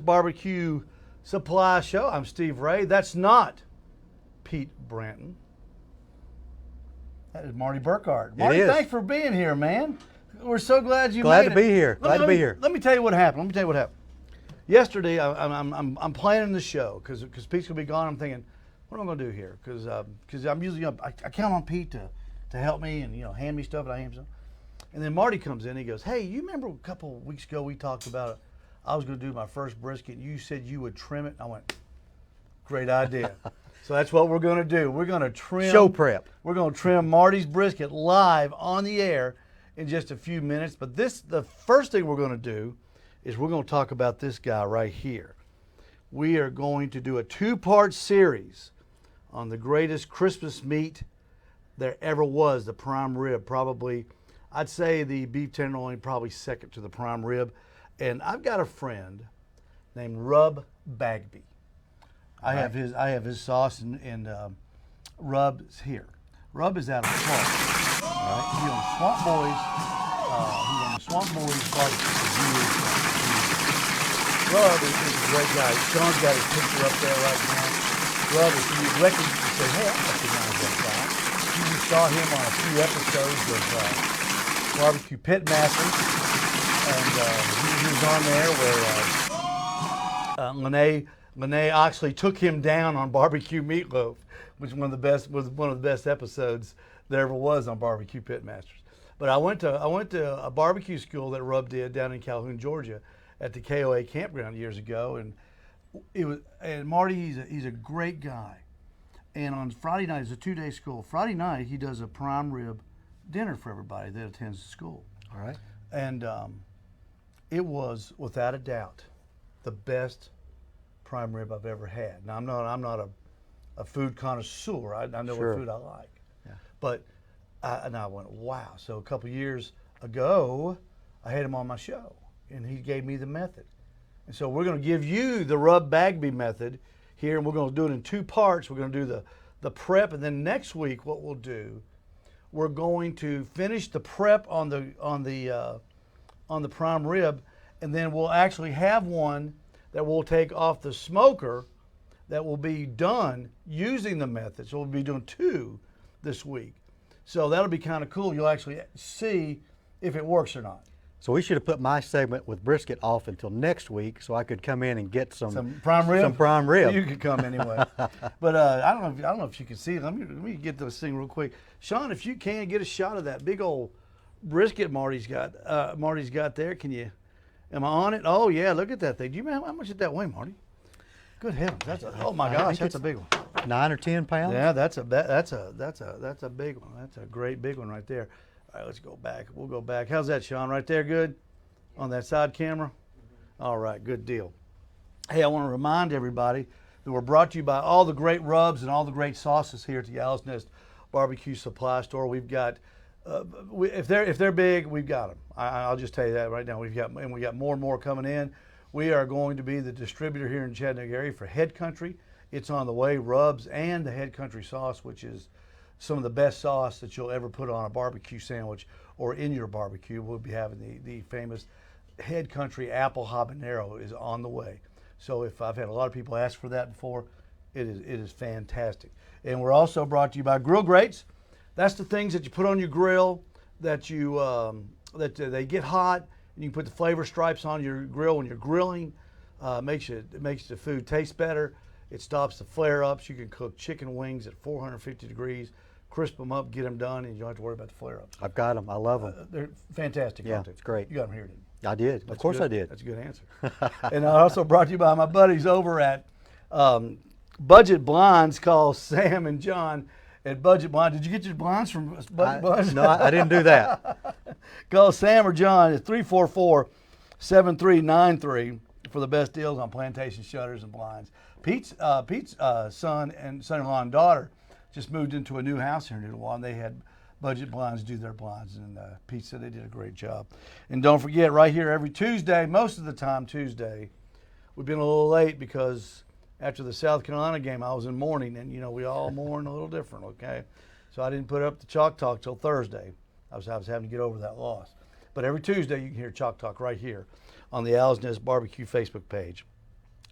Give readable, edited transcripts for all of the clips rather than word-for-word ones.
BBQ Supply Show. I'm Steve Ray. That's not Pete Branton. That is Marty Burkhart. Marty, thanks for being here, man. We're so glad you made it. Glad to be here. Glad to be here. Let me tell you what happened. Yesterday, I'm planning the show because Pete's gonna be gone. I'm thinking, what am I gonna do here? Because I'm usually I count on Pete to help me and hand me stuff and I hand him stuff. And then Marty comes in. He goes, "Hey, you remember a couple of weeks ago we talked about it? I was going to do my first brisket. And you said you would trim it." And I went, "Great idea." So that's what we're going to do. We're going to trim. Show prep. We're going to trim Marty's brisket live on the air in just a few minutes. But the first thing we're going to do is we're going to talk about this guy right here. We are going to do a 2-part series on the greatest Christmas meat there ever was, the prime rib. Probably, I'd say the beef tenderloin probably second to the prime rib. And I've got a friend named Bagby. I have his sauce and Rub's here. Rub is out of Florida. All right. He's on Swamp Boys. He's on the Swamp Boys barbecue. Rub is a great guy. Sean's got his picture up there right now. Rub, if you recognize, you say, "Hey, I recognize that guy." You saw him on a few episodes of Barbecue Pit Masters. And he was on there where Lene actually took him down on Barbecue Meatloaf, which was one of the best episodes there ever was on Barbecue Pitmasters. But I went to a barbecue school that Rub did down in Calhoun, Georgia, at the KOA campground years ago, and Marty, he's a great guy. And on Friday night, it's a 2-day school. Friday night he does a prime rib dinner for everybody that attends the school. All right. And it was, without a doubt, the best prime rib I've ever had. Now, I'm not a food connoisseur. I know what food I like. Yeah. But and I went, wow. So a couple years ago, I had him on my show, and he gave me the method. And so we're going to give you the Rub Bagby method here, and we're going to do it in 2 parts. We're going to do the prep, and then next week what we'll do, we're going to finish the prep on the prime rib, and then we'll actually have one that we'll take off the smoker that will be done using the method. So we'll be doing 2 this week. So that'll be kind of cool. You'll actually see if it works or not. So we should have put my segment with brisket off until next week, so I could come in and get some prime rib. Some prime rib. You could come anyway. But I don't know if you can see it. Let me get this thing real quick. Sean, if you can get a shot of that big old brisket Marty's got there. Can you? Am I on it? Oh yeah, look at that thing. Do you know how much did that weigh, Marty? Good heavens! Oh my gosh, that's a big one. 9 or 10 pounds. Yeah, that's a big one. That's a great big one right there. All right, let's go back. We'll go back. How's that, Sean? Right there, good? On that side camera? All right, good deal. Hey, I want to remind everybody that we're brought to you by all the great rubs and all the great sauces here at the Owls Nest BBQ Supply Store. We've got, if they're big, we've got them. I'll just tell you that right now. We got more and more coming in. We are going to be the distributor here in Chattanooga area for Head Country. It's on the way, rubs and the Head Country sauce, which is some of the best sauce that you'll ever put on a barbecue sandwich or in your barbecue. We'll be having the famous Head Country Apple Habanero is on the way. So if I've had a lot of people ask for that before, it is fantastic. And we're also brought to you by Grill Grates. That's the things that you put on your grill that you they get hot, and you can put the flavor stripes on your grill when you're grilling. It makes the food taste better. It stops the flare-ups. You can cook chicken wings at 450 degrees, crisp them up, get them done, and you don't have to worry about the flare-ups. I've got them. I love them. They're fantastic. Yeah, aren't they? it's great. You got them here, didn't you? I did. Of course I did. That's a good answer. And I also brought to you by my buddies over at Budget Blinds, called Sam and John at Budget Blinds. Did you get your blinds from Budget Blinds? No, I didn't do that. Call Sam or John at 344-7393 for the best deals on plantation shutters and blinds. Pete's son and son-in-law and daughter just moved into a new house here in a little while, and they had Budget Blinds do their blinds, and Pete said they did a great job. And don't forget, right here every Tuesday, most of the time Tuesday, we've been a little late because after the South Carolina game, I was in mourning, and we all mourn a little different, okay? So I didn't put up the Chalk Talk till Thursday. I was having to get over that loss. But every Tuesday you can hear Chalk Talk right here on the Owls Nest BBQ Facebook page.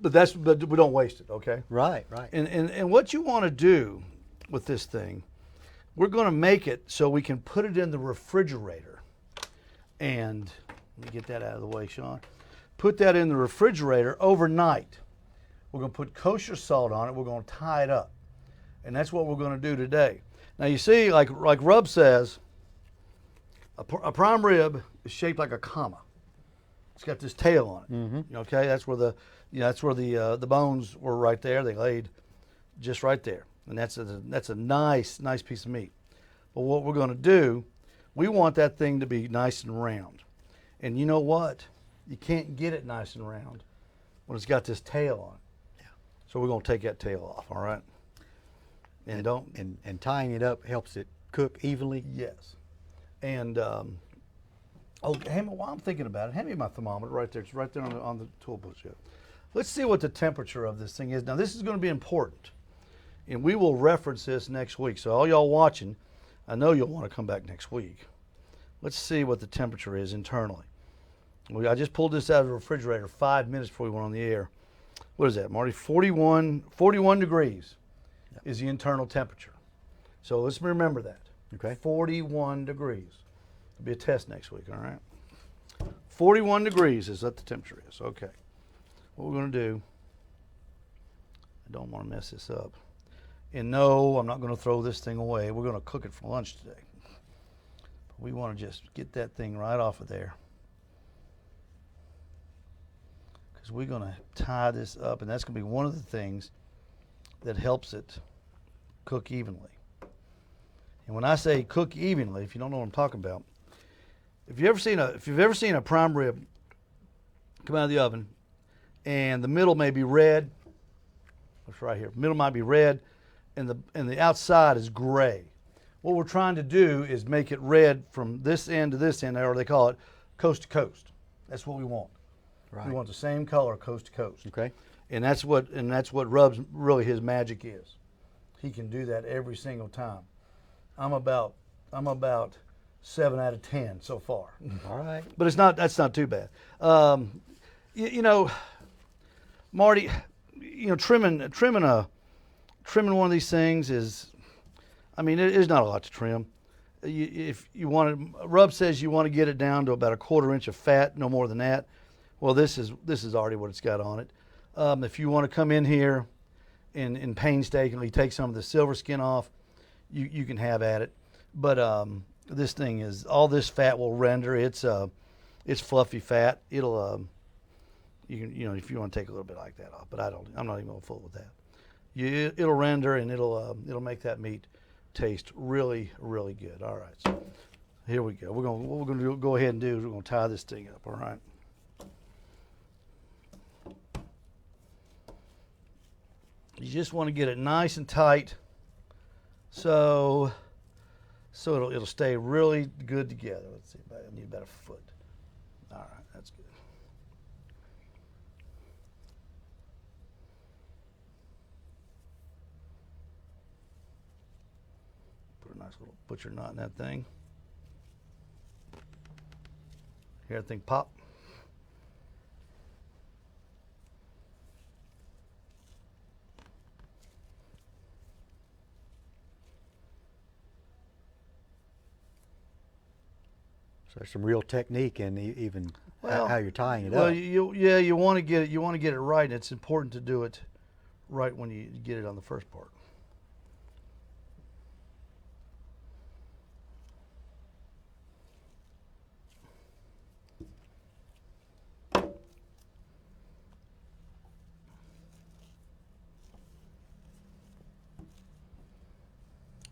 but we don't waste it, okay? Right, right. And what you want to do with this thing, we're going to make it so we can put it in the refrigerator. And let me get that out of the way, Sean. Put that in the refrigerator overnight. We're going to put kosher salt on it. We're going to tie it up. And that's what we're going to do today. Now you see, like Rub says, a prime rib is shaped like a comma. It's got this tail on it. Mm-hmm. Okay, that's where the bones were right there. They laid just right there, and that's a nice piece of meat. But what we're going to do, we want that thing to be nice and round. And you know what? You can't get it nice and round when it's got this tail on it. Yeah. So we're going to take that tail off. All right. And tying it up helps it cook evenly. Yes. And while I'm thinking about it, hand me my thermometer right there. It's right there on the tool push. Let's see what the temperature of this thing is. Now, this is going to be important, and we will reference this next week. So all y'all watching, I know you'll want to come back next week. Let's see what the temperature is internally. I just pulled this out of the refrigerator 5 minutes before we went on the air. What is that, Marty? 41 degrees is the internal temperature. So let's remember that. Okay. 41 degrees. It'll be a test next week, all right? 41 degrees is what the temperature is. Okay. What we're going to do, I don't want to mess this up. And no, I'm not going to throw this thing away. We're going to cook it for lunch today. But we want to just get that thing right off of there. Because we're going to tie this up, and that's going to be one of the things that helps it cook evenly. And when I say cook evenly, if you don't know what I'm talking about, if you've ever seen a prime rib come out of the oven, and the middle may be red, it's right here. Middle might be red, and the outside is gray. What we're trying to do is make it red from this end to this end, or they call it coast to coast. That's what we want. Right. We want the same color coast to coast. Okay. And that's what Rub's really his magic is. He can do that every single time. I'm about 7 out of 10 so far. All right. But that's not too bad. You know, Marty, you know, trimming one of these things is, I mean, there's not a lot to trim. If you want to, Rub says you want to get it down to about 1/4 inch of fat, no more than that. Well, this is already what it's got on it. If you want to come in here and painstakingly take some of the silver skin off, you can have at it. But this thing is, all this fat will render. It's fluffy fat. It'll you know if you want to take a little bit like that off, but I'm not even gonna fool with that. It'll render, and it'll make that meat taste really, really good. All right, so here we go. What we're gonna go ahead and do is we're gonna tie this thing up. All right. You just want to get it nice and tight, so it'll stay really good together. Let's see, I need about 1 foot. All right, that's good. Put a nice little butcher knot in that thing. Hear that thing pop? So there's some real technique in even Well, how you're tying it Well, up. you want to get it right, and it's important to do it right when you get it on the first part.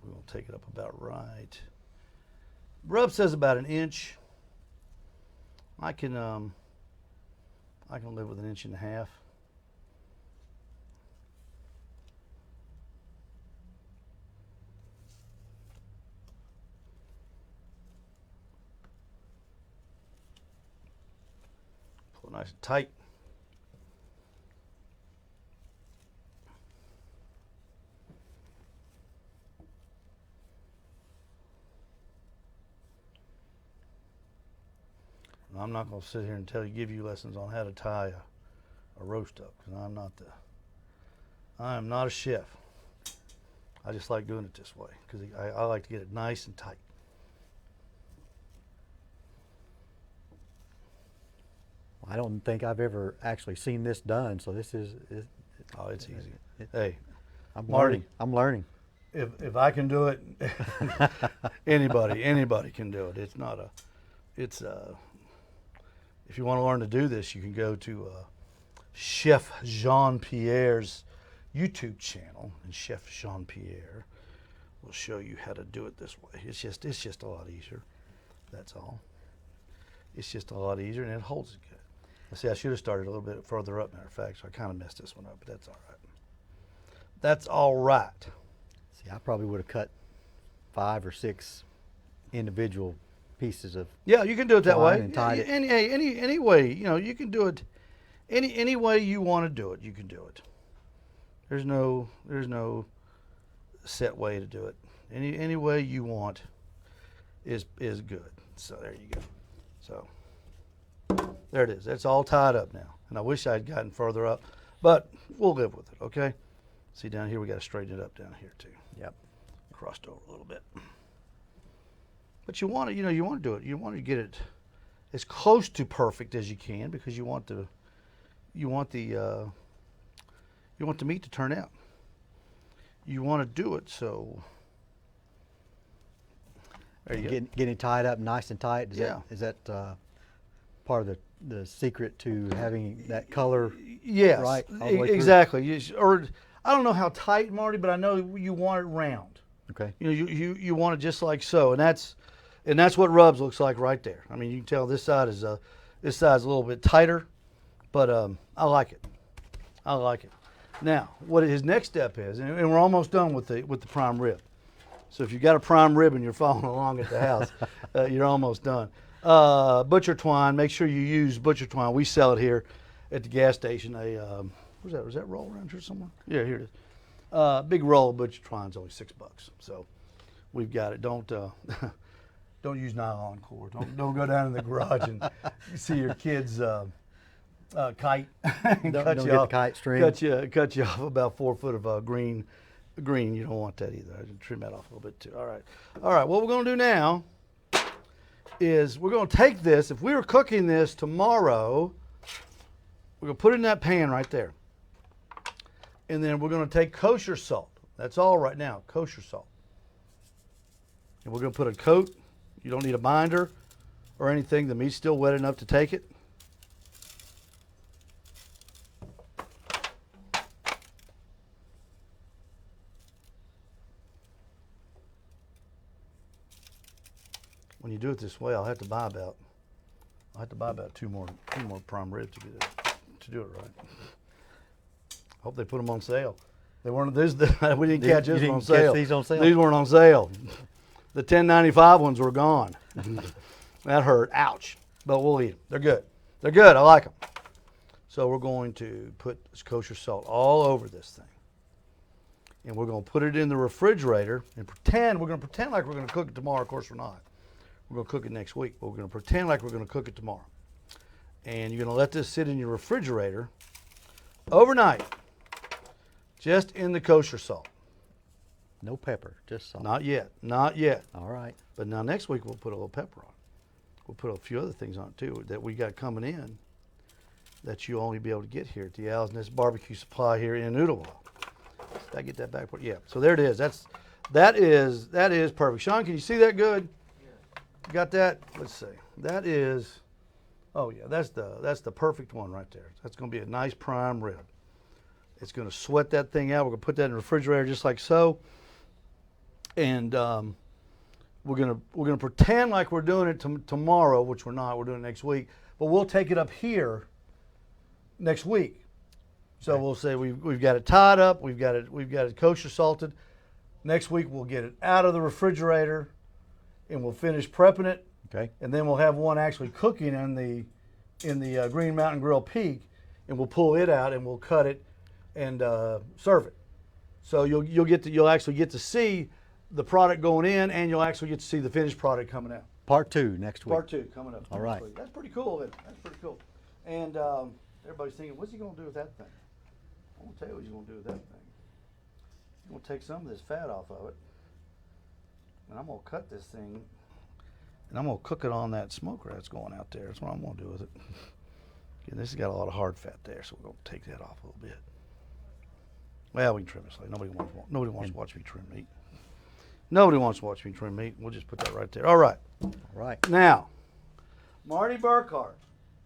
We're going to take it up about right. Rub says about 1 inch. I can live with 1.5 inches. Pull it nice and tight. I'm not going to sit here and give you lessons on how to tie a roast up, because I am not a chef. I just like doing it this way because I like to get it nice and tight. I don't think I've ever actually seen this done, so this is. Oh, it's easy. Hey, I'm Marty. learning. I'm learning. If I can do it, anybody can do it. It's not a. It's if you want to learn to do this, you can go to Chef Jean-Pierre's YouTube channel, and Chef Jean-Pierre will show you how to do it this way. It's just a lot easier. That's all. It's just a lot easier, and it holds it good. See, I should have started a little bit further up, matter of fact, so I kind of messed this one up, but that's all right. That's all right. See, I probably would have cut 5 or 6 individual pieces of. Yeah, you can do it that way. And tied it. Any way, you can do it. Any way you want to do it, you can do it. There's no set way to do it. Any way you want is good. So there you go. So there it is. It's all tied up now. And I wish I'd gotten further up, but we'll live with it, okay? See down here, we got to straighten it up down here too. Yep. Crossed over a little bit. But you want to, you want to do it. You want to get it as close to perfect as you can because you want the meat to turn out. You want to do it so. There you go. Getting tied up nice and tight. Is that part of the secret to having that color? Yes, right, all the way through? exactly. Or I don't know how tight, Marty, but I know you want it round. Okay. You want it just like so, and that's what rubs looks like right there. I mean, you can tell this side's a little bit tighter, but I like it. I like it. Now, what his next step is, and we're almost done with the prime rib. So if you've got a prime rib and you're following along at the house, you're almost done. Butcher twine. Make sure you use butcher twine. We sell it here at the gas station. What's that? Was that roll around here somewhere? Yeah, here it is. Big roll of butcher twine's only $6. So we've got it. Don't use nylon cord. Don't go down in the garage and see your kids kite. Don't get the kite string. Cut you off about 4 foot of green. You don't want that either. I can trim that off a little bit too. All right. What we're going to do now is we're going to take this. If we were cooking this tomorrow, we're going to put it in that pan right there. And then we're going to take kosher salt. That's all right now, kosher salt. And we're going to put a coat. You don't need a binder or anything. The meat's still wet enough to take it. When you do it this way, I'll have to buy about two more prime ribs to do it right. Hope they put them on sale. They weren't. We didn't catch this one on sale. These on sale? These weren't on sale. The $10.95 ones were gone. That hurt. Ouch. But we'll eat them. They're good. They're good. I like them. So we're going to put this kosher salt all over this thing, and we're going to put it in the refrigerator and we're going to pretend like we're going to cook it tomorrow. Of course, we're not. We're going to cook it next week, but we're going to pretend like we're going to cook it tomorrow. And you're going to let this sit in your refrigerator overnight, just in the kosher salt. No pepper, just salt. Not yet. All right. But now next week we'll put a little pepper on it. We'll put a few other things on it too that we got coming in that you'll only be able to get here at the Owls Nest BBQ Supply here in Noodleville. Did I get that back? Yeah. So there it is. That is perfect. Sean, can you see that good? You got that? Let's see. That is. Oh yeah, that's the perfect one right there. That's going to be a nice prime rib. It's going to sweat that thing out. We're going to put that in the refrigerator just like so. And we're gonna pretend like we're doing it tomorrow, which we're not. We're doing it next week, but we'll take it up here next week. So we'll say we've got it tied up. We've got it kosher salted. Next week we'll get it out of the refrigerator, and we'll finish prepping it. Okay. And then we'll have one actually cooking in the Green Mountain Grill Peak, and we'll pull it out and we'll cut it and serve it. So you'll actually get to see the product going in, and you'll actually get to see the finished product coming out. Part 2 next week. Part 2 coming up. All right. That's pretty cool. That's pretty cool. And Everybody's thinking, what's he gonna do with that thing? I'm gonna tell you what he's gonna do with that thing. He's gonna take some of this fat off of it, and I'm gonna cut this thing, and I'm gonna cook it on that smoker that's going out there. That's what I'm gonna do with it. Again, this has got a lot of hard fat there, so we're gonna take that off a little bit. Well, we can trim it slightly. Nobody wants to watch me trim meat. Nobody wants to watch me trim meat. We'll just put that right there. All right. All right. Now, Marty Burkhart,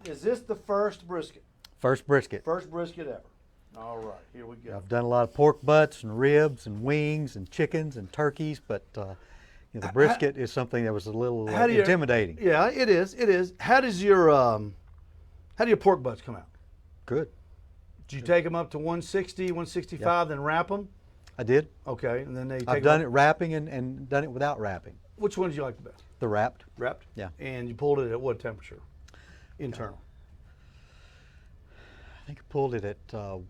is this the first brisket? First brisket. First brisket ever. All right, here we go. I've done a lot of pork butts and ribs and wings and chickens and turkeys, but the brisket is something that was a little intimidating. Yeah, it is. It is. How do your pork butts come out? Good. Did you take them up to 160, 165, then wrap them? I did. Okay, and then I've done it wrapping and done it without wrapping. Which one do you like the best? The wrapped. Wrapped? Yeah. And you pulled it at what temperature? Internal. I think I pulled it at, gosh,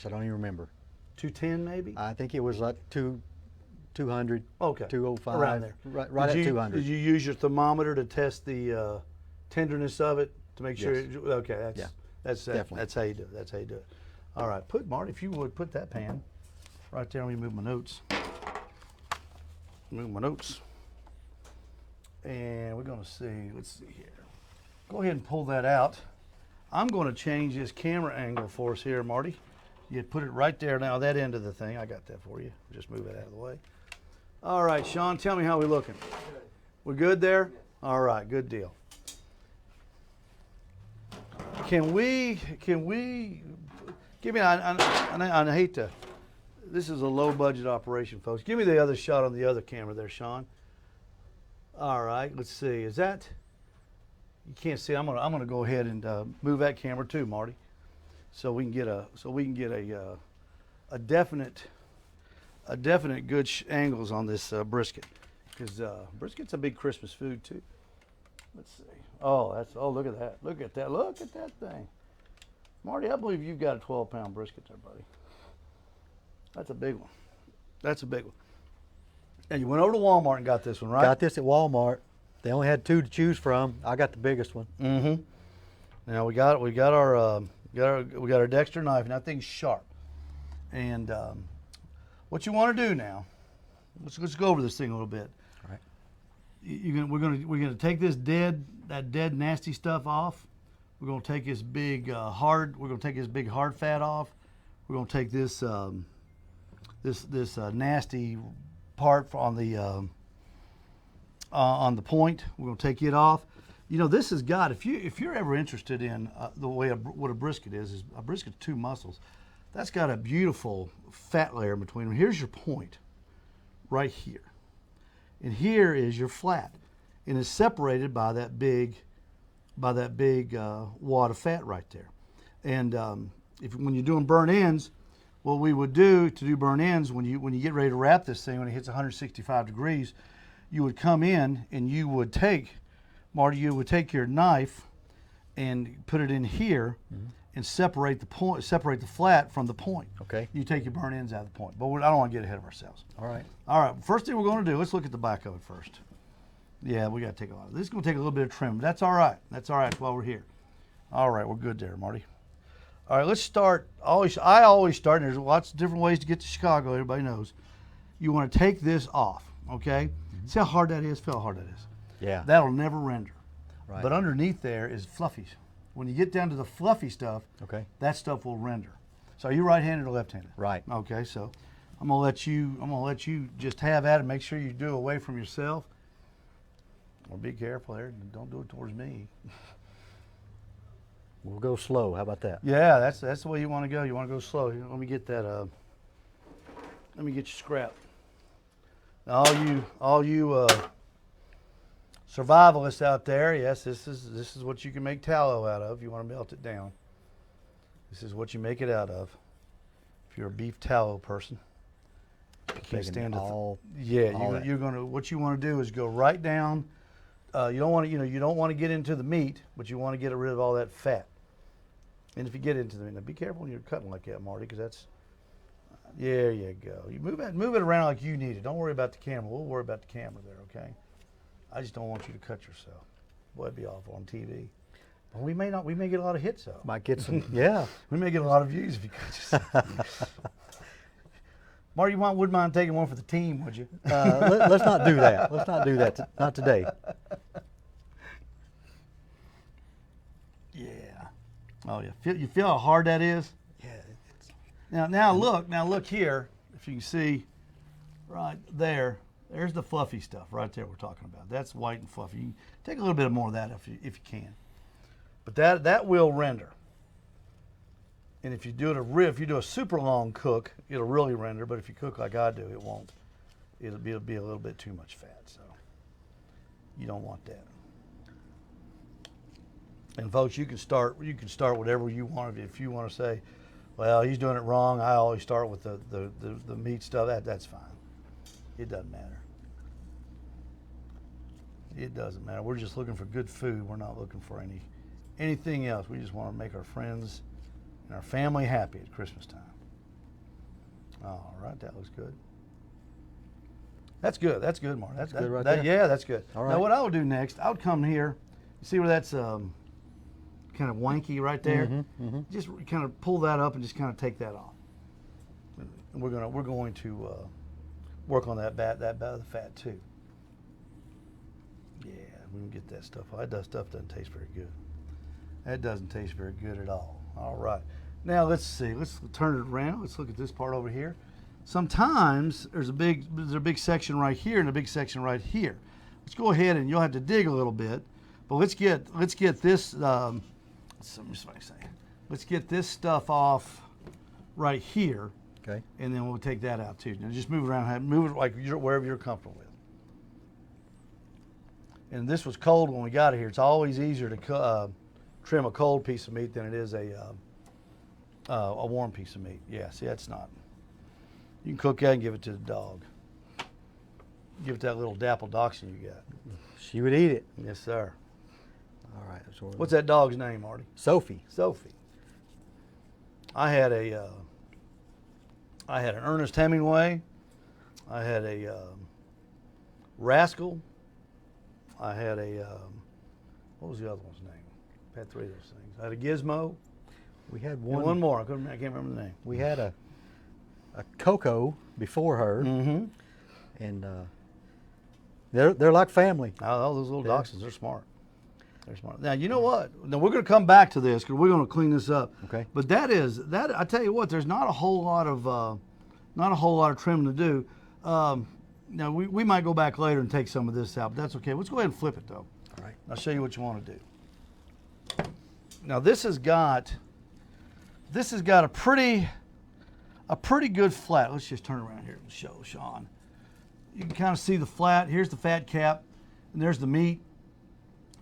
I don't even remember. 210 maybe? I think it was like 200, Okay. 205. Around there. Right at 200. Did you use your thermometer to test the tenderness of it to make sure? Yes. Okay, that's Definitely. That's how you do it. That's how you do it. All right, Marty, if you would put that pan right there. Let me move my notes. And we're gonna see. Let's see here. Go ahead and pull that out. I'm going to change this camera angle for us here, Marty. You put it right there now, that end of the thing. I got that for you. Just move it out of the way. All right, Sean, tell me how we're looking. We're good there? All right, good deal. Can we, give me, I hate to, this is a low budget operation, folks. Give me the other shot on the other camera there, Sean. All right, let's see. Is that, you can't see. I'm gonna go ahead and move that camera too, Marty, so we can get a definite good angles on this brisket, because brisket's a big Christmas food too. Let's see. Oh, look at that. Look at that thing, Marty. I believe you've got a 12-pound brisket there, buddy. That's a big one. That's a big one. And you went over to Walmart and got this one, right? Got this at Walmart. They only had 2 to choose from. I got the biggest one. Mm-hmm. Now we got our Dexter knife, and that thing's sharp. And what you want to do now? Let's go over this thing a little bit. All right. We're gonna take this dead nasty stuff off. We're gonna take this big hard fat off. We're gonna take this this nasty part on the point. We're going to take it off. You know, this has got, if you're ever interested in the way what a brisket is a brisket's 2 muscles. That's got a beautiful fat layer between them. Here's your point, right here, and here is your flat, and it's separated by that big wad of fat right there. And when you're doing burn ends, what we would do to do burn ends, when you get ready to wrap this thing, when it hits 165 degrees, you would come in and you would take, Marty, your knife and put it in here, mm-hmm. and separate the flat from the point. Okay. You take your burn ends out of the point. But I don't want to get ahead of ourselves. All right. All right. First thing we're going to do, let's look at the back of it first. Yeah, we got to take a lot of this. Is going to take a little bit of trim. But that's all right. That's all right while we're here. All right, we're good there, Marty. All right, let's start. I always start, and there's lots of different ways to get to Chicago. Everybody knows. You want to take this off, okay? Mm-hmm. See how hard that is? Feel how hard that is. Yeah. That'll never render. Right. But underneath there is fluffies. When you get down to the fluffy stuff, okay, that stuff will render. So are you right-handed or left-handed? Right. Okay, so I'm gonna let you just have at it. Make sure you do it away from yourself. Well, be careful there. Don't do it towards me. We'll go slow. How about that? Yeah, that's the way you want to go. You want to go slow. Let me get that. Let me get you scrap. Now, all you survivalists out there, yes, this is what you can make tallow out of. You want to melt it down. This is what you make it out of. If you're a beef tallow person, you can't stand it. You're gonna. What you want to do is go right down. You don't want to get into the meat, but you want to get rid of all that fat. And if you get into the meat, now be careful when you're cutting like that, Marty, because that's. There you go. You move it around like you need it. Don't worry about the camera. We'll worry about the camera there, okay? I just don't want you to cut yourself. Boy, it'd be awful on TV. Well, we may get a lot of hits though. Might get some, yeah. We may get a lot of views if you could just. Marty, wouldn't mind taking one for the team, would you? Let's not do that. Let's not do that. Not today. Yeah. Oh yeah. You feel how hard that is? Yeah. Now look here. If you can see, right there. There's the fluffy stuff right there we're talking about. That's white and fluffy. You can take a little bit more of that if you can. But that will render. And if you do if you do a super long cook, it'll really render. But if you cook like I do, it won't. It'll be a little bit too much fat. So you don't want that. And folks, you can start whatever you want. If you want to say, well, he's doing it wrong, I always start with the meat stuff. That's fine. It doesn't matter. It doesn't matter. We're just looking for good food. We're not looking for anything else. We just want to make our friends and our family happy at Christmas time. All right, that looks good. That's good. That's good, Mark. That's good right there? Yeah, that's good. All right. Now, what I would do next, I would come here. You see where that's kind of wanky right there? Just kind of pull that up and just kind of take that off. And we're going to work on that the fat too. Yeah, we can get that stuff. That stuff doesn't taste very good. That doesn't taste very good at all. All right. Now let's see. Let's turn it around. Let's look at this part over here. Sometimes there's a big section right here and a big section right here. Let's go ahead and you'll have to dig a little bit. But let's get this. Let's get this stuff off right here. Okay. And then we'll take that out too. Now just move it around. Move it like wherever you're comfortable with. And this was cold when we got it here. It's always easier to trim a cold piece of meat than it is a warm piece of meat. Yeah, see, that's not. You can cook that and give it to the dog. Give it that little dapple dachshund you got. She would eat it. Yes, sir. All right. What's that dog's name, Marty? Sophie. Sophie. I had an Ernest Hemingway. I had a Rascal. I had what was the other one's name? I had 3 of those things. I had a Gizmo. We had And one. one more. I can't remember the name. We had a Coco before her, Mm-hmm. and they're like family. Oh, those little Yeah. dachshunds, they're smart. They're smart. Now, you know what? Now, we're going to come back to this because we're going to clean this up. Okay. But I tell you what, there's not a whole lot of trimming to do. Now, we might go back later and take some of this out, but that's okay. Let's go ahead and flip it, though. All right. I'll show you what you want to do. Now, this has got a pretty good flat. Let's just turn around here and show Sean. You can kind of see the flat. Here's the fat cap, and there's the meat.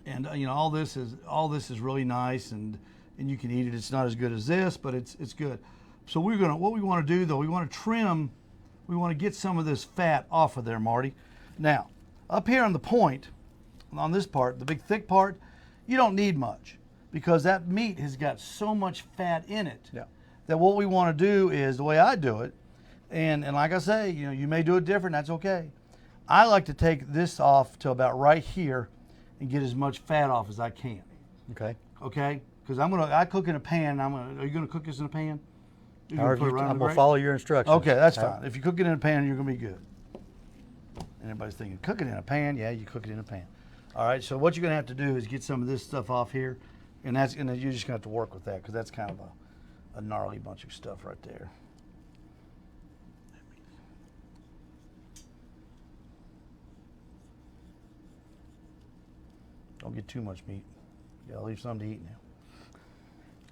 And all this is really nice, and you can eat it. It's not as good as this, but it's good. So what we want to do though, we want to trim. We want to get some of this fat off of there, Marty. Now, up here on the point, on this part, the big thick part, you don't need much because that meat has got so much fat in it. Yeah. That what we want to do is the way I do it, and like I say, you may do it different. That's okay. I like to take this off to about right here and get as much fat off as I can. Okay. Okay? Because I cook in a pan. Are you gonna cook this in a pan? You're gonna put it right on I'm the gonna grate? follow your instructions. Okay, that's fine. If you cook it in a pan, you're gonna be good. And everybody's thinking, cook it in a pan? Yeah, you cook it in a pan. All right. So what you're gonna have to do is get some of this stuff off here, and then you're just gonna have to work with that because that's kind of a gnarly bunch of stuff right there. Don't get too much meat. You gotta leave some to eat now.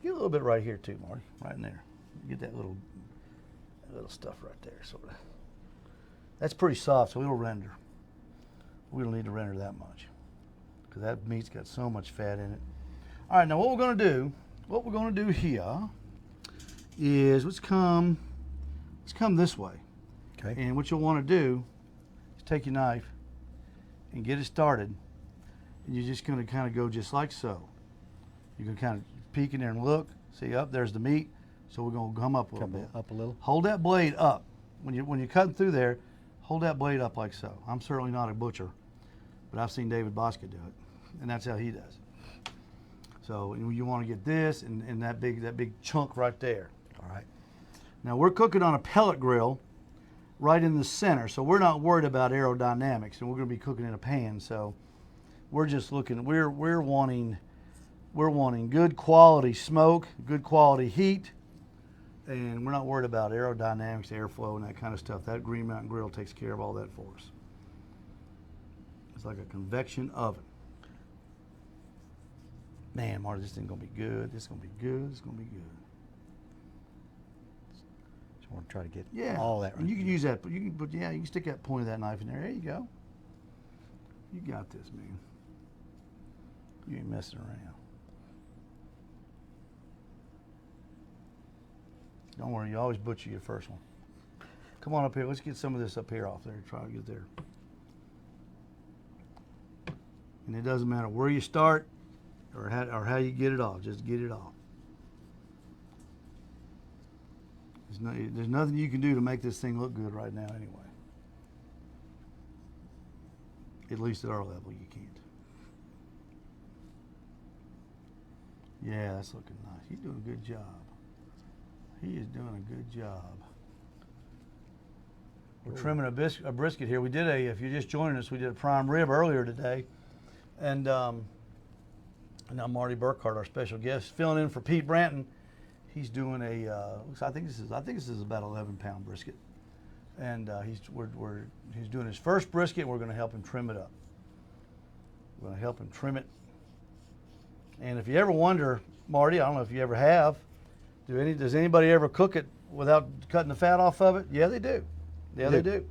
Get a little bit right here too, Marty. Right in there. Get that little stuff right there, sort of. That's pretty soft, so it'll render. We don't need to render that much because that meat's got so much fat in it. All right, now what we're gonna do here is let's come this way. Okay. And what you'll want to do is take your knife and get it started. And you're just going to kind of go just like so. You can kind of peek in there and look. See, up there's the meat. So we're going to come up a little bit. Up a little. Hold that blade up. When you're cutting through there, hold that blade up like so. I'm certainly not a butcher, but I've seen David Bosca do it, and that's how he does it. So you want to get this and that big chunk right there. All right. Now we're cooking on a pellet grill right in the center, so we're not worried about aerodynamics, and we're going to be cooking in a pan. So we're just looking. We're wanting good quality smoke, good quality heat, and we're not worried about aerodynamics, airflow, and that kind of stuff. That Green Mountain Grill takes care of all that for us. It's like a convection oven. Man, Marty, this thing's gonna be good. This is gonna be good. It's gonna be good. I want to try to get all that right. And you can use that, but you can stick that point of that knife in there. There you go. You got this, man. You ain't messing around. Don't worry, you always butcher your first one. Come on up here. Let's get some of this up here off there. Try to get there. And it doesn't matter where you start or how you get it off. Just get it off. There's nothing you can do to make this thing look good right now anyway. At least at our level, you can't. Yeah, that's looking nice. He's doing a good job. He is doing a good job. We're trimming a brisket here. We did if you're just joining us, we did a prime rib earlier today. And now Marty Burkhart, our special guest, filling in for Pete Branton. He's doing I think this is about 11-pound brisket, and he's doing his first brisket. We're going to help him trim it up. We're going to help him trim it. And if you ever wonder, Marty, I don't know if you ever have, does anybody ever cook it without cutting the fat off of it? Yeah, they do. Yeah, they do.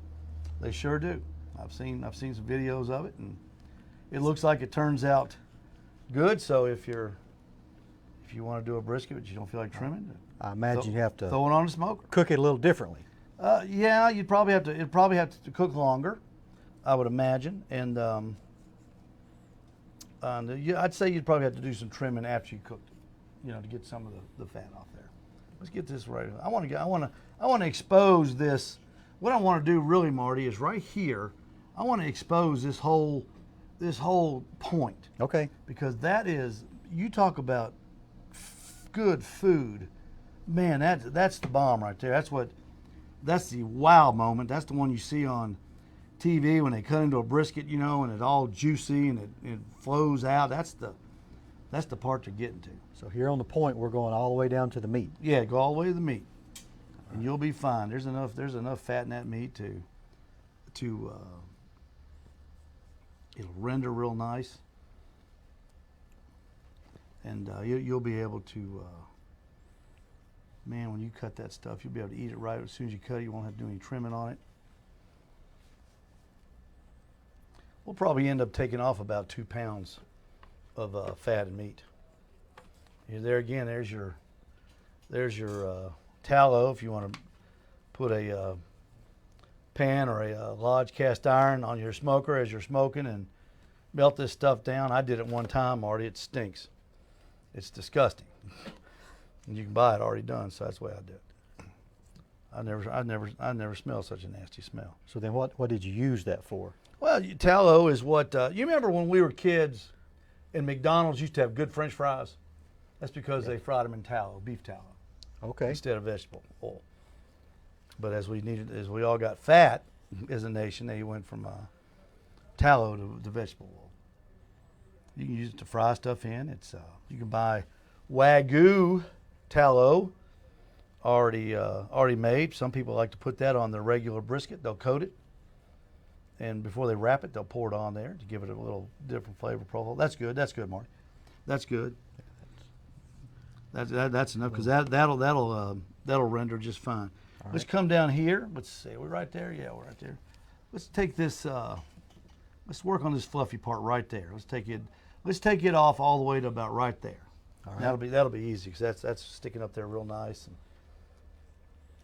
They sure do. I've seen some videos of it, and it looks like it turns out good. So if you want to do a brisket but you don't feel like trimming, I imagine you have to throw it on the smoker. Cook it a little differently. Yeah, it'd probably have to cook longer, I would imagine, and I'd say you'd probably have to do some trimming after you cooked it, to get some of the fat off there. Let's get this right. I want to expose this. What I want to do really, Marty, is right here. I want to expose this whole point. Okay. Because that is, you talk about good food, man. That's the bomb right there. That's the wow moment. That's the one you see on TV when they cut into a brisket, and it's all juicy and it flows out. That's the part you're getting to. So here on the point, we're going all the way down to the meat. Yeah, go all the way to the meat, and you'll be fine. There's enough fat in that meat to it'll render real nice, and you'll be able to. Man, when you cut that stuff, you'll be able to eat it right as soon as you cut it. You won't have to do any trimming on it. We'll probably end up taking off about 2 pounds of fat and meat. There again, there's your tallow if you want to put a pan or a Lodge cast iron on your smoker as you're smoking and melt this stuff down. I did it one time, Marty. It stinks. It's disgusting. And you can buy it already done, so that's the way I do it. I never smelled such a nasty smell. So then what did you use that for? Well, tallow is what, you remember when we were kids and McDonald's used to have good French fries? That's because they fried them in tallow, beef tallow. Okay. Instead of vegetable oil. But as we all got fat as a nation, they went from tallow to vegetable oil. You can use it to fry stuff in. You can buy Wagyu tallow already made. Some people like to put that on their regular brisket. They'll coat it, and before they wrap it, they'll pour it on there to give it a little different flavor profile. That's good. That's good, Marty. That's good. That's enough because that'll render just fine. Right. Let's come down here. Let's see. We're right there. Yeah, we're right there. Let's take this. Let's work on this fluffy part right there. Let's take it off all the way to about right there. All right. That'll be easy because that's sticking up there real nice. And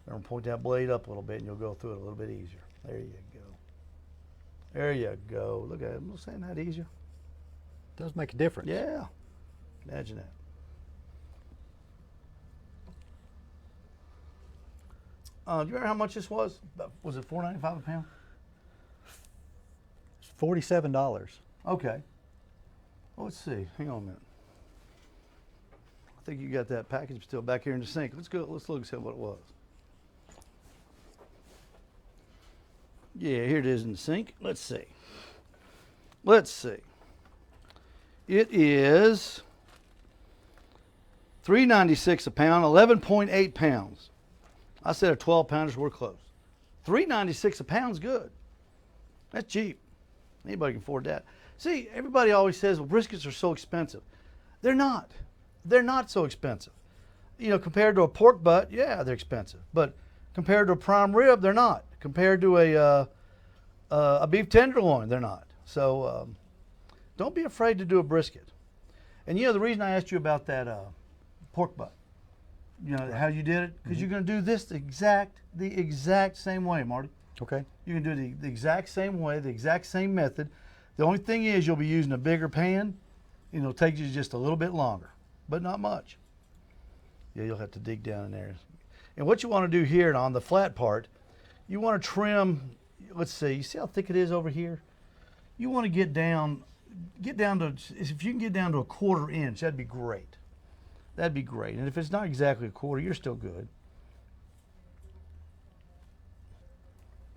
I'm gonna point that blade up a little bit, and you'll go through it a little bit easier. There you go. There you go. Look at it. I'm saying that easier. It does make a difference. Yeah. Imagine that. Do you remember how much this was? Was it $4.95 a pound? It's $47. Okay. Well, let's see. Hang on a minute. think you got that package still back here in the sink. Let's go. Let's look and see what it was. Yeah, here it is in the sink. Let's see. Let's see. It is $3.96 a pound, 11.8 pounds. I said a 12 pounders. We're close. $3.96 a pound's good. That's cheap. Anybody can afford that. See, everybody always says, well, briskets are so expensive. They're not. They're not so expensive. You know, compared to a pork butt, yeah, they're expensive. But compared to a prime rib, they're not. Compared to a beef tenderloin, they're not. So don't be afraid to do a brisket. And you know, the reason I asked you about that pork butt, you know, how you did it, because you're going to do this the exact same way, Marty. Okay. You can do it the exact same way, the exact same method. The only thing is you'll be using a bigger pan. It'll take you just a little bit longer, but not much. Yeah, you'll have to dig down in there. And what you want to do here on the flat part, you want to trim, let's see, you see how thick it is over here? You want to get down to, if you can get down to a 1/4 inch, that'd be great. That'd be great. And if it's not exactly a 1/4, you're still good.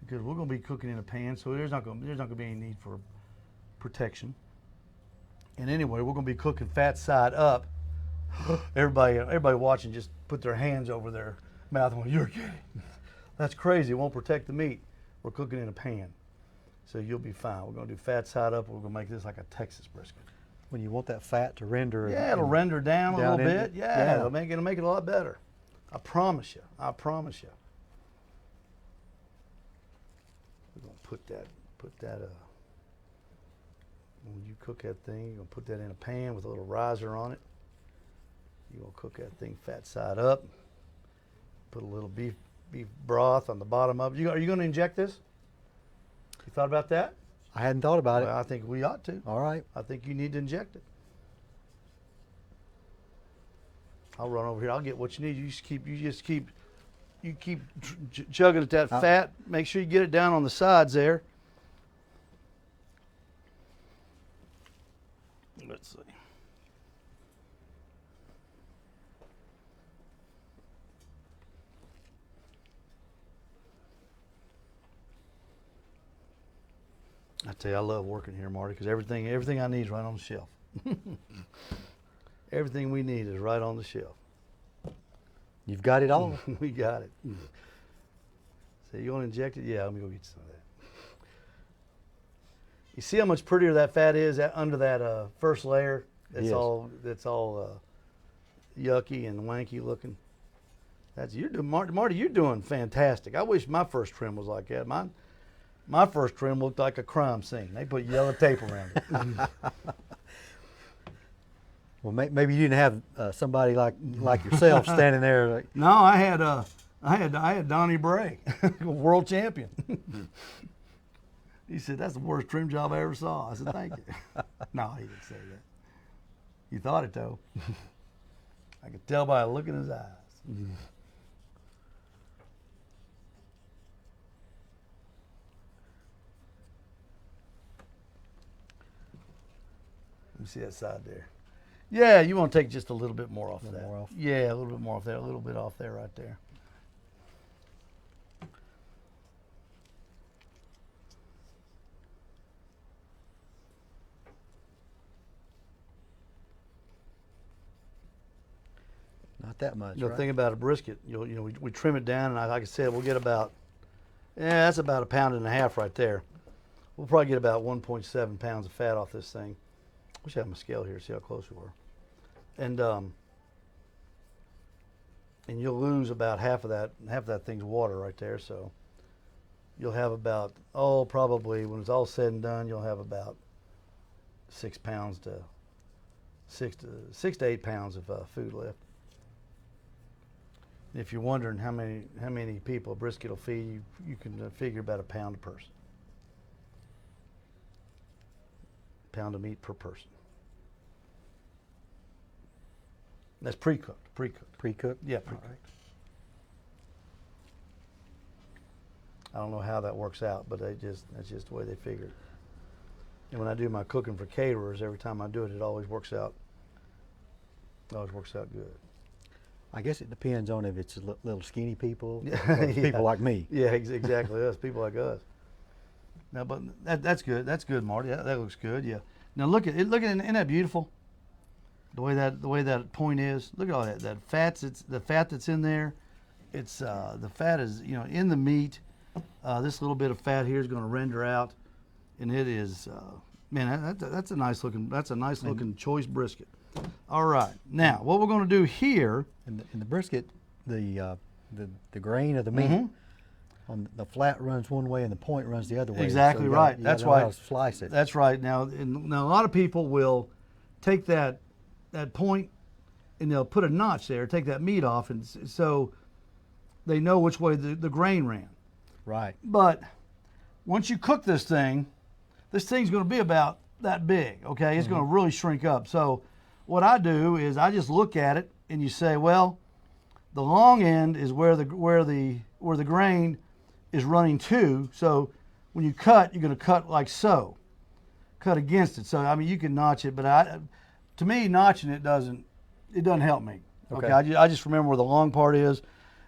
Because we're going to be cooking in a pan, so there's not going to be any need for protection. And anyway, we're going to be cooking fat side up. Everybody watching just put their hands over their mouth and go, "You're kidding. That's crazy. It won't protect the meat." We're cooking in a pan, so you'll be fine. We're going to do fat side up. We're going to make this like a Texas brisket. When you want that fat to render. Yeah, it'll render down a little bit. Yeah, yeah. it'll make it a lot better. I promise you. I promise you. We're going to put that when you cook that thing, you're going to put that in a pan with a little riser on it. You're going to cook that thing fat side up. Put a little beef broth on the bottom of it. Are you going to inject this? You thought about that? I hadn't thought about Well, I think we ought to. All right. I think you need to inject it. I'll run over here. I'll get what you need. You keep chugging at that fat. Make sure you get it down on the sides there. Let's see. I tell you, I love working here, Marty, because everything I need is right on the shelf. Everything we need is right on the shelf. You've got it all. We got it. So you want to inject it? Yeah, let me go get some of that. You see how much prettier that fat is under that first layer? That's Yes. all yucky and wanky looking. Marty, you're doing fantastic. I wish my first trim was like that. My first trim looked like a crime scene. They put yellow tape around it. Well, maybe you didn't have somebody like yourself standing there. Like, No, I had Donnie Bray, world champion. He said, "That's the worst trim job I ever saw." I said, "Thank you." No, he didn't say that. He thought it though. I could tell by the look in his eyes. Let me see that side there. Yeah, you want to take just a little bit more off of that. more off. Yeah, a little bit more off there, a little bit off there, right there. not that much. The right? thing about a brisket, we trim it down, and like I said, we'll get about, that's about 1.5 pounds right there. We'll probably get about 1.7 pounds of fat off this thing. Wish I had my scale here, see how close we were. And you'll lose about half of that thing's water right there. So you'll have about, probably when it's all said and done, you'll have about 6 to 8 pounds of food left. If you're wondering how many people a brisket will feed, you can figure about 1 pound a person. Pound of meat per person. That's pre-cooked. Pre-cooked? Yeah, pre-cooked. All right. I don't know how that works out, but that's just the way they figure it. And when I do my cooking for caterers, every time I do it, it always works out Always works out good. I guess it depends on if it's little skinny people Yeah. or people like me. Yeah, exactly. Us, people like us. Now, but that's good. That's good, Marty. That looks good. Yeah. Now look at it. Look at it. Isn't that beautiful? The way that point is. Look at all that. That fats. It's the fat that's in there. It's the fat is in the meat. This little bit of fat here is going to render out, and it is man. That's a nice looking. That's a nice looking choice brisket. All right. Now what we're going to do here. In the brisket, the grain of the meat, on the flat runs one way and the point runs the other way. Exactly so right. You That's gotta know right. how to slice it. That's right. Now a lot of people will take that point and they'll put a notch there, take that meat off, and so they know which way the grain ran. Right. But once you cook this thing's going to be about that big. Okay, it's going to really shrink up. So what I do is I just look at it, and you say, well, the long end is where the grain is running to. So when you cut, you're going to cut like so, cut against it. So I mean, you can notch it, but to me, notching it doesn't help me. Okay, I just remember where the long part is,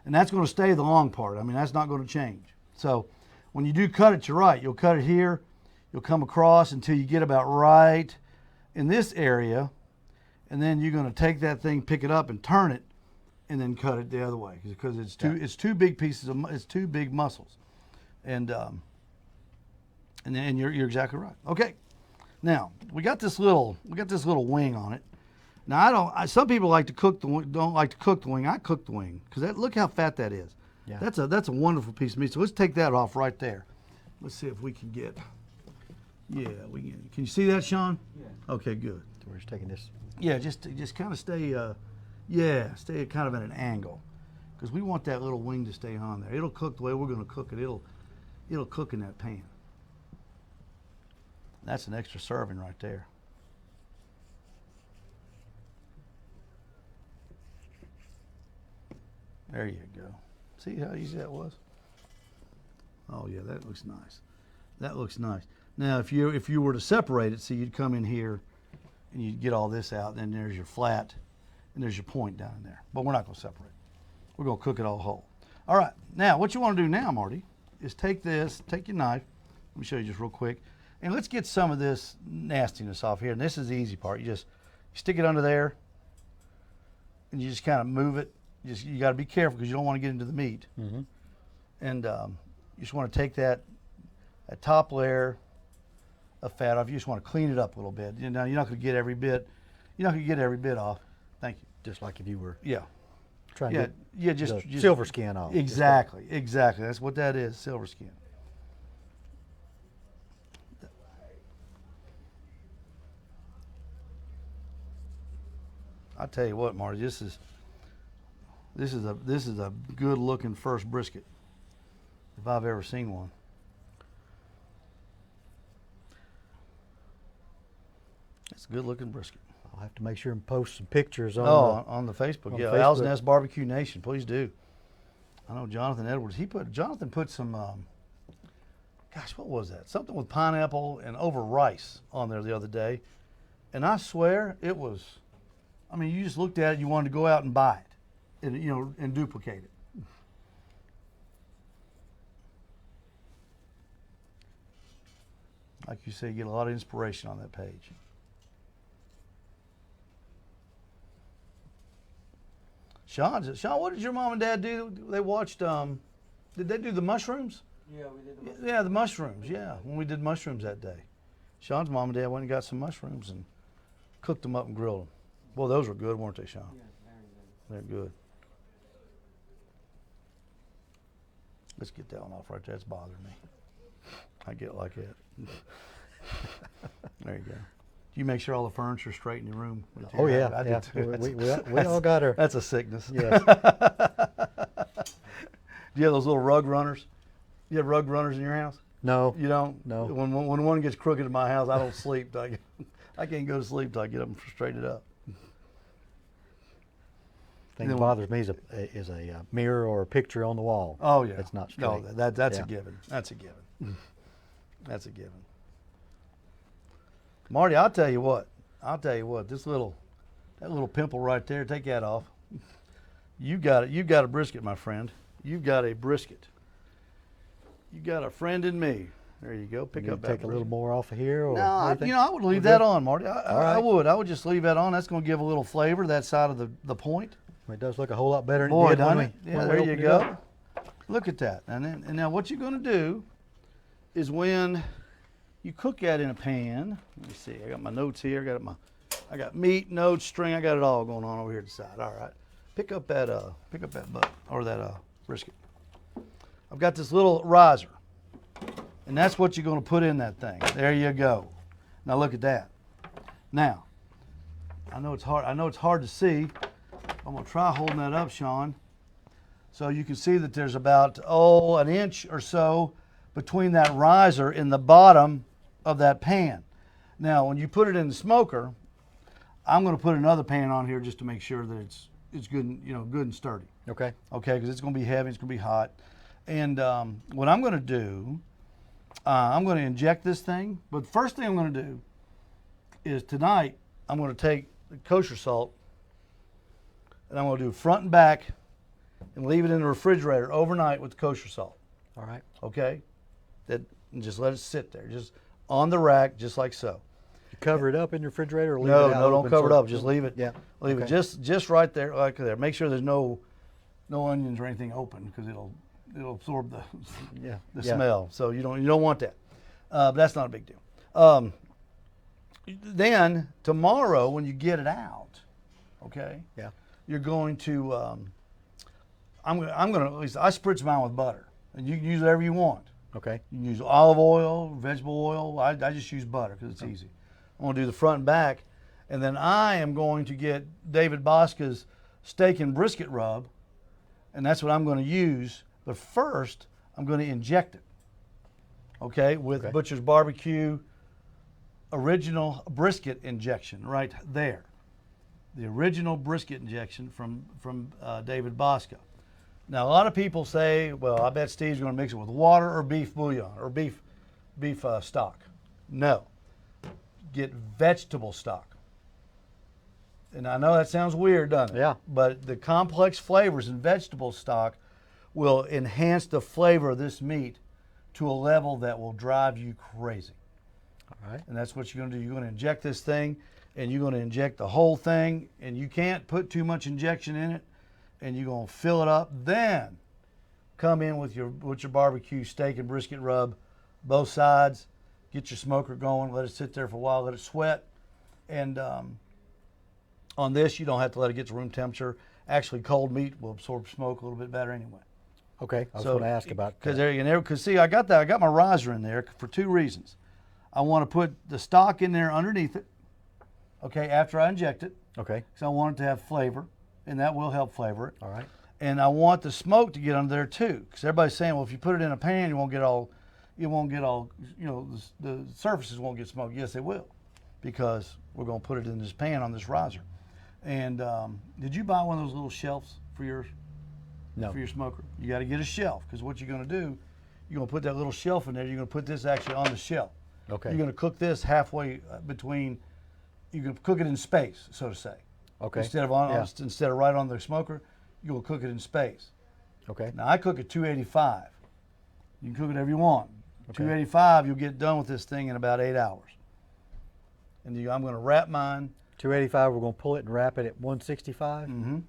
and that's going to stay the long part. I mean, that's not going to change. So when you do cut it, you're right. You'll cut it here. You'll come across until you get about right in this area, and then you're going to take that thing, pick it up, and turn it, and then cut it the other way because it's two big pieces it's two big muscles, and you're exactly right. Okay, now we got this little wing on it. Now some people like to cook don't like to cook the wing. I cook the wing because look how fat that is. Yeah. That's a wonderful piece of meat. So let's take that off right there. Let's see if we can get. Yeah, we can. Can you see that, Sean? Yeah. Okay, good. So we're just taking this. Yeah, just kind of stay. Stay kind of at an angle, because we want that little wing to stay on there. It'll cook the way we're going to cook it. It'll cook in that pan. That's an extra serving right there. There you go. See how easy that was? Oh yeah, that looks nice. That looks nice. Now if you were to separate it, see, you'd come in here and you'd get all this out, and then there's your flat and there's your point down in there. But we're not going to separate. We're going to cook it all whole. All right. Now what you want to do now, Marty, is take your knife. Let me show you just real quick. And let's get some of this nastiness off here. And this is the easy part. You stick it under there and you just kind of move it. You got to be careful because you don't want to get into the meat. Mm-hmm. And you just want to take that top layer of fat off. You just want to clean it up a little bit. You're not going to get every bit. You're not going to get every bit off. Thank you. Just like if you were trying to get just silver skin off. Exactly. That's what that is, silver skin. I tell you what, Marty, this is a good looking first brisket if I've ever seen one. It's a good looking brisket. I'll have to make sure and post some pictures on on the Facebook. on Yeah, Facebook. Owls Nest BBQ Nation. Please do. I know Jonathan Edwards. Jonathan put some. Gosh, what was that? Something with pineapple and over rice on there the other day, and I swear it was. I mean, you just looked at it, you wanted to go out and buy it, and duplicate it. Like you say, you get a lot of inspiration on that page. Sean, what did your mom and dad do? They watched. Did they do the mushrooms? Yeah, we did the mushrooms. Yeah, the mushrooms. Yeah, when we did mushrooms that day, Sean's mom and dad went and got some mushrooms and cooked them up and grilled them. Well, those were good, weren't they, Sean? Yeah, very good. They're good. Let's get that one off right there. It's bothering me. I get like that. There you go. Do you make sure all the furniture's straight in your room? Oh yeah, I do too. We all got our. That's a sickness. Yes. Do you have those little rug runners? You have rug runners in your house? No. You don't? No. When one gets crooked in my house, I don't sleep. I can't go to sleep till I get them straightened up. Thing that bothers me is a mirror or a picture on the wall. Oh yeah. That's not straight. No, that's Yeah. a given. That's a given. That's a given. Marty, I'll tell you what. This little That little pimple right there, take that off. You got it. You got a brisket, my friend. You've got a brisket. You got a friend in me. There you go. Pick You up that take a little brisket. more off of here, or No, I anything? would leave We're that good? on, Marty. I would. I would just leave that on. That's going to give a little flavor, that side of the point. It does look a whole lot better than Boy, it did when doesn't we, it? Yeah, when we there you opened it go. up. Look at that. And now what you're going to do is when you cook that in a pan. Let me see. I got my notes here. I got meat, notes, string. I got it all going on over here to the side. All right. Pick up that butt or that brisket. I've got this little riser, and that's what you're going to put in that thing. There you go. Now look at that. Now, I know it's hard. I know it's hard to see. I'm going to try holding that up, Sean. So you can see that there's about, an inch or so between that riser and the bottom of that pan. Now, when you put it in the smoker, I'm going to put another pan on here just to make sure that it's good and, good and sturdy. Okay. Okay, because it's going to be heavy, it's going to be hot. And what I'm going to do, I'm going to inject this thing. But the first thing I'm going to do is tonight, I'm going to take the kosher salt, and I'm going to do front and back and leave it in the refrigerator overnight with the kosher salt. All right. Okay? And just let it sit there, just on the rack, just like so. You cover it up in your refrigerator, or leave No, it out don't open cover it so- up. Just leave it. Yeah. Leave it Okay. just right there, like there. Make sure there's no onions or anything open, because it'll absorb the Yeah. the yeah. smell. So you don't want that. But that's not a big deal. Then tomorrow when you get it out, okay, Yeah. you're going to. I'm gonna at least I spritz mine with butter, and you can use whatever you want. Okay. You can use olive oil, vegetable oil. I just use butter because it's easy. I'm going to do the front and back, and then I am going to get David Bosca's steak and brisket rub, and that's what I'm going to use. But first, I'm going to inject it, okay, with Okay. Butcher's Barbecue original brisket injection right there. The original brisket injection from David Bosca. Now, a lot of people say, well, I bet Steve's going to mix it with water or beef bouillon or beef stock. No. Get vegetable stock. And I know that sounds weird, doesn't it? Yeah. But the complex flavors in vegetable stock will enhance the flavor of this meat to a level that will drive you crazy. All right. And that's what you're going to do. You're going to inject this thing, and you're going to inject the whole thing, and you can't put too much injection in it, and you're going to fill it up. Then come in with your barbecue steak and brisket rub, both sides. Get your smoker going. Let it sit there for a while. Let it sweat. And on this, you don't have to let it get to room temperature. Actually, cold meat will absorb smoke a little bit better anyway. Okay. I was going to ask about Because that. because see, I got my riser in there for two reasons. I want to put the stock in there underneath it, okay, after I inject it, Okay. because I want it to have flavor, and that will help flavor it. All right. And I want the smoke to get under there too, because everybody's saying, well, if you put it in a pan, it won't get all, the surfaces won't get smoked. Yes, it will, because we're going to put it in this pan on this riser. And did you buy one of those little shelves for your No. for your smoker? You got to get a shelf, because what you're going to do, you're going to put that little shelf in there. You're going to put this actually on the shelf. Okay. You're going to cook this halfway between. You can cook it in space, so to say. Okay. Instead of right on the smoker, you're going to cook it in space. Okay. Now I cook at 285. You can cook it whatever you want. Okay. 285, you'll get done with this thing in about 8 hours. And I'm going to wrap mine. 285. We're going to pull it and wrap it at 165. Mm-hmm. And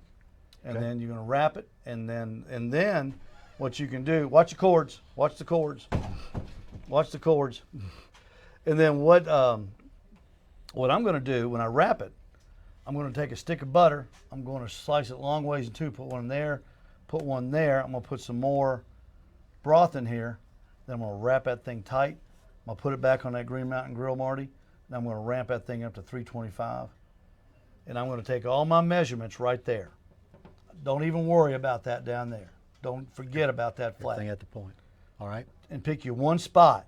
Okay. then you're going to wrap it, and then what you can do. Watch the cords. Watch the cords. Watch the cords. And then what I'm going to do when I wrap it, I'm going to take a stick of butter. I'm going to slice it long ways in two. Put one there. Put one there. I'm going to put some more broth in here. Then I'm going to wrap that thing tight. I'm going to put it back on that Green Mountain Grill, Marty. Then I'm going to ramp that thing up to 325. And I'm going to take all my measurements right there. Don't even worry about that down there. Don't forget about that flat. Everything at the point. All right. And pick you one spot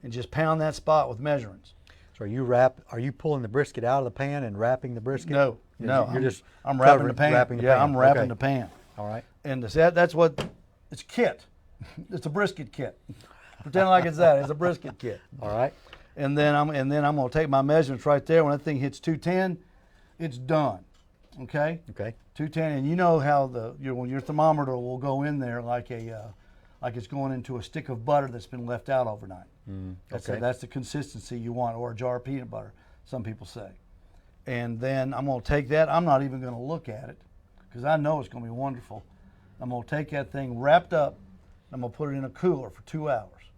and just pound that spot with measurements. So are you pulling the brisket out of the pan and wrapping the brisket? No, You're just I'm wrapping covering- the pan. wrapping the yeah, pan. I'm wrapping Okay. the pan. All right. And that's what it's a kit. It's a brisket kit. Pretend like it's that. It's a brisket kit. All right. And then I'm going to take my measurements right there. When that thing hits 210, it's done. Okay. Okay. 210, and you know how when your thermometer will go in there like like it's going into a stick of butter that's been left out overnight. Okay. That's the consistency you want, or a jar of peanut butter, some people say. And then I'm going to take that. I'm not even going to look at it because I know it's going to be wonderful. I'm going to take that thing wrapped up. I'm going to put it in a cooler for 2 hours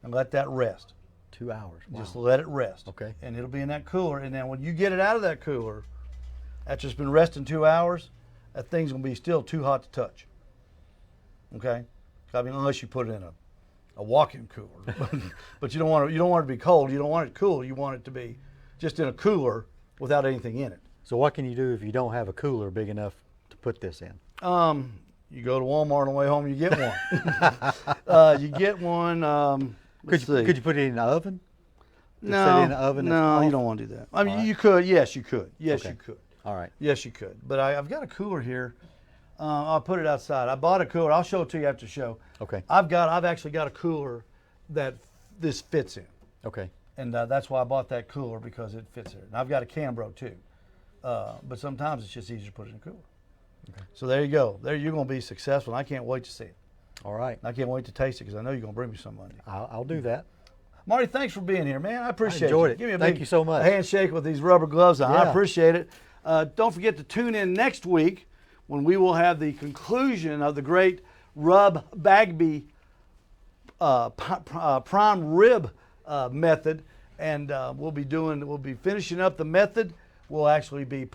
and let that rest. 2 hours. Wow. Just let it rest. Okay. And it'll be in that cooler. And then when you get it out of that cooler, after it's been resting 2 hours, that thing's going to be still too hot to touch. Okay? I mean, unless you put it in a walk-in cooler. But you don't want it to be cold. You don't want it cool. You want it to be just in a cooler without anything in it. So what can you do if you don't have a cooler big enough to put this in? You go to Walmart on the way home, you get one. You get one. Could you put it in the oven? No, set it in the oven no, off? you don't want to do that. I mean, All right. you could. Yes, you could. Yes, Okay. you could. All right. Yes, you could. But I've got a cooler here. I'll put it outside. I bought a cooler. I'll show it to you after the show. Okay. I've actually got a cooler that this fits in, Okay. and that's why I bought that cooler, because it fits there. And I've got a Cambro too, but sometimes it's just easier to put it in a cooler. Okay. So there you go. There you're going to be successful. And I can't wait to see it. All right. I can't wait to taste it because I know you're going to bring me some Monday. I'll do that. Marty, thanks for being here, man. I appreciate enjoyed you. it. Give me a Thank big you so much. handshake with these rubber gloves on. I Yeah. appreciate it. Don't forget to tune in next week when we will have the conclusion of the great Bagby prime rib method, and we'll be finishing up the method. We'll actually be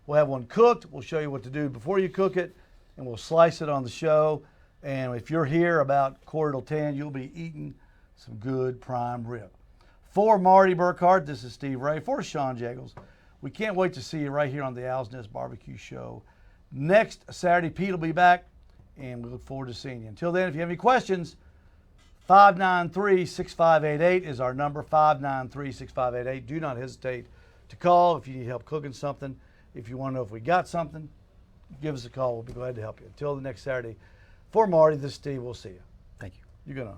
we'll have one cooked. We'll show you what to do before you cook it, and we'll slice it on the show. And if you're here about 9:45, you'll be eating some good prime rib. For Marty Burkhart, this is Steve Ray. For Sean Jaggles, we can't wait to see you right here on the Owls Nest BBQ Show. Next Saturday, Pete will be back, and we look forward to seeing you. Until then, if you have any questions, 593-6588 is our number, 593-6588. Do not hesitate to call if you need help cooking something. If you want to know if we got something, give us a call. We'll be glad to help you. Until the next Saturday, for Marty, this is Steve. We'll see you. Thank you. You want